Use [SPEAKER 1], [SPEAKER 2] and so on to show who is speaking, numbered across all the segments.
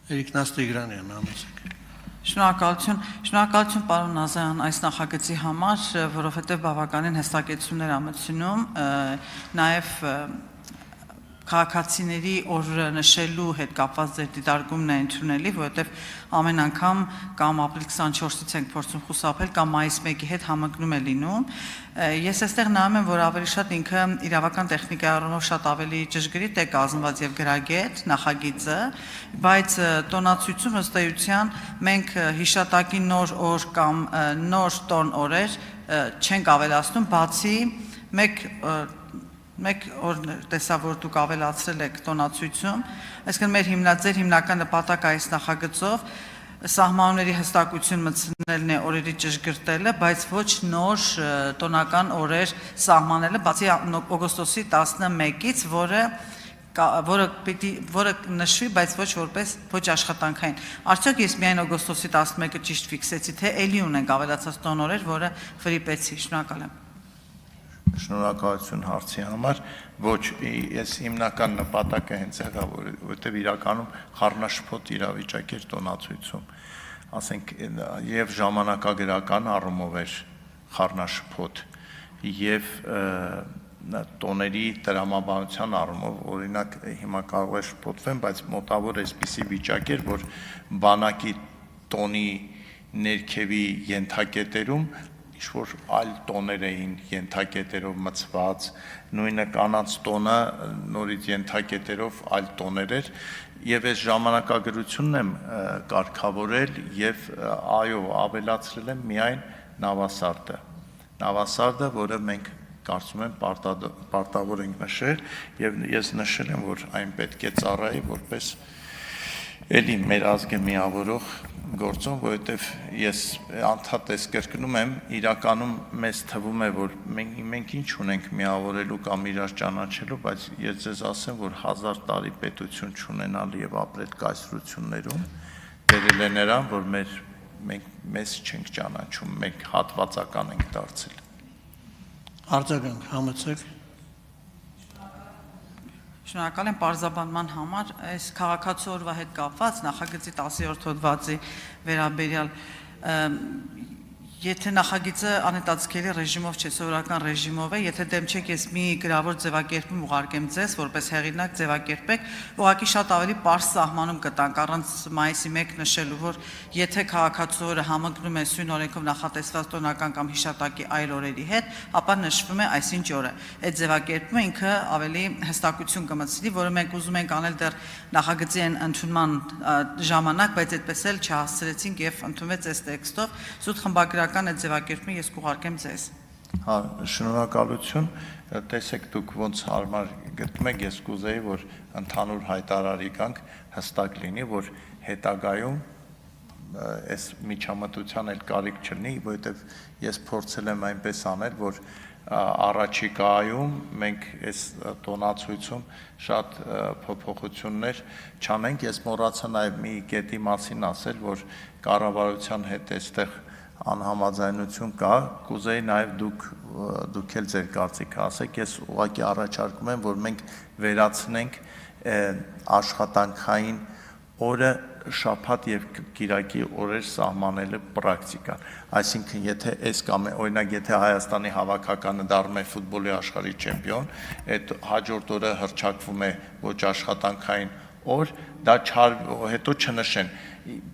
[SPEAKER 1] Էրիկնաս Տիգրանյան, համեցեք։
[SPEAKER 2] Շնորհակալություն պարոն Նազարյան այս նախագծի համար, որովհետև բավականին հստակեցումներ ամուսնում, նաև քաղաքացիների օրը նշելու հետ կապված ձեր դիտարկումն է ընդունելի, որովհետև ամեն անգամ կամ ապրիլ 24-ից ենք փորձում խուսափել կամ մայիս 1-ի հետ համընկնում է լինում։ Ես այստեղ նայում եմ, որ ավելի շատ ինքը իրավական տեխնիկայի առումով շատ ավելի ճշգրիտ է կազմված եւ գրագետ նախագիծը, բայց տոնացույցում ըստ էության մենք հիշատակի նոր օր կամ նոր տոն օրեր չենք ավելացնում, բացի մեկ օր տեսա, որ դուք ավելացրել եք տոնացույցում, այսինքն ձեր հիմնական նպատակը այս նախագծով սահմանների հստակություն մտցնելն է, օրերի ճշգրտելը, բայց ոչ նոր տոնական օրեր սահմանելը, բացի օգոստոսի 11-ից, որը նշվի, բայց ոչ աշխատանքային։ Արդյոք ես միայն օգոստոսի 11-ը ճիշտ ֆիքսեցի, թե էլի ունենք ավելացած տոն օրեր, որը վրիպեցի, շնորհակալ եմ։
[SPEAKER 3] Շնորհակալություն հարցի համար, ոչ, ես հիմնական նպատակը հենց եղա, որովհետև իրականում խառնաշփոթ իրավիճակ էր տոնացույցում, ասենք, եւ ժամանակագրական առումով էր խառնաշփոթ, եւ տոների տրամաբանության առումով, օրինակ հիմա կարող է շփոթվեն, բայց մոտավոր այսպիսի վիճակ էր, որ բանակի տոնի ներքևի ենթակետերում ինչ-որ այլ տոներ էին ենթակետերով մցված, նույնը կանանց տոնը նորից ենթակետերով այլ տոներ էր, եւ այս ժամանակագրությունն եմ կարգավորել եւ այո, ավելացրել եմ միայն նավասարդը, որը մենք կարծում եմ պարտավոր ենք նշել, եւ ես նշել եմ, որ այն պետք է ծառայի որպես էլի մեր ազգը միավորող գործում, որովհետև ես անդադես կրկնում եմ, իրականում մեզ թվում է, որ մենք ինչ ունենք միավորելու կամ իրար ճանաչելու, բայց ես ձեզ ասեմ, որ 1000 տարի պետություն չունենալ եւ ապրել կայսրություններում դերել է նրան, որ մեզ չենք ճանաչում, մենք հատվածական ենք դարձել։
[SPEAKER 1] Արձագանք, համեցեք։
[SPEAKER 2] Շնորհակալ եմ պարզաբանման համար, այս քաղաքացու օրվա հետ կապված նախագծի 10-րդ հոդվածի վերաբերյալ եթե նախագիծը անհետաձգելի ռեժիմով չէ, սովորական ռեժիմով է, եթե դեմ չեք, ես մի գրավոր ձևակերպում ուղարկեմ ձեզ, որպես հեղինակ ձևակերպեք, ուղղակի շատ ավելի պարզ սահմանում կտանք, առանց մայիսի 1 նշելու, որ եթե քաղաքացու օրը համընկնում է սույն օրենքով նախատեսված տոնական կամ հիշատակի այլ օրերի հետ, ապա նշվում է այսինչ օրը։ Այդ ձևակերպումը ինքը ավելի հստակություն կմտցնի, որը մենք ուզում ենք անել դեռ նախագծի ընդունման ժամանակ, բայց այդպես էլ չհասցրեցինք եւ ընդունվեց այս տեքստով, զուտ խմբագրական այդ ձևակերպումը ես կուղարկեմ ձեզ։
[SPEAKER 3] Հա, շնորհակալություն, տեսեք դուք ոնց հարմար գտնում եք, ես կուզեի, որ ընդհանուր հայտարարի կանք հստակ լինի, որ հետագայում այս միջամտության էլ կարիք չլինի, որովհետև ես փորձել եմ այնպես անել, որ առաջիկայում մենք այս տոնացույցում շատ փոփոխություններ չանենք, ես մոռացա նաև մի կետի մասին ասել, որ կառավարության հետ այստեղ անհամաձայնություն կա, կուզեի նաև դուք էլ ձեր կարծիքը ասեք, ես ուղղակի առաջարկում եմ, որ մենք վերացնենք աշխատանքային օրը շաբաթ եւ կիրակի օրեր սահմանելը պրակտիկան, այսինքն եթե այս կամ օրինակ եթե Հայաստանի հավաքականը դառնում է ֆուտբոլի աշխարհի չեմպիոն, այդ հաջորդ օրը հռչակվում է ոչ աշխատանքային օր, դա հետո չնշեն,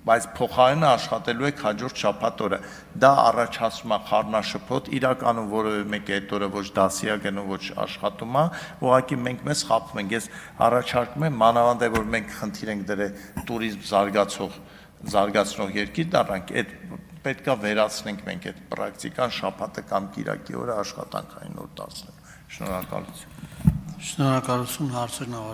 [SPEAKER 3] բայց փոխարենը աշխատելու եք հաջորդ շաբաթ օրը, դա առաջացնում է խառնաշփոթ, իրականում որևէ մեկը այդ օրը ոչ դասի է գնում, ոչ աշխատում է, ուղղակի մենք մեզ խաբում ենք, ես առաջարկում եմ մանավանդ է, որ մենք խնդիր ենք դրել տուրիզմ զարգացնող երկիր դառնանք, այդ պետքա վերացնենք մենք այդ պրակտիկան շաբաթը կամ կիրակի օրը աշխատանքային օր դարձնել։ Շնորհակալություն։
[SPEAKER 1] Շնորհակալություն, հարցերն ավարտվել։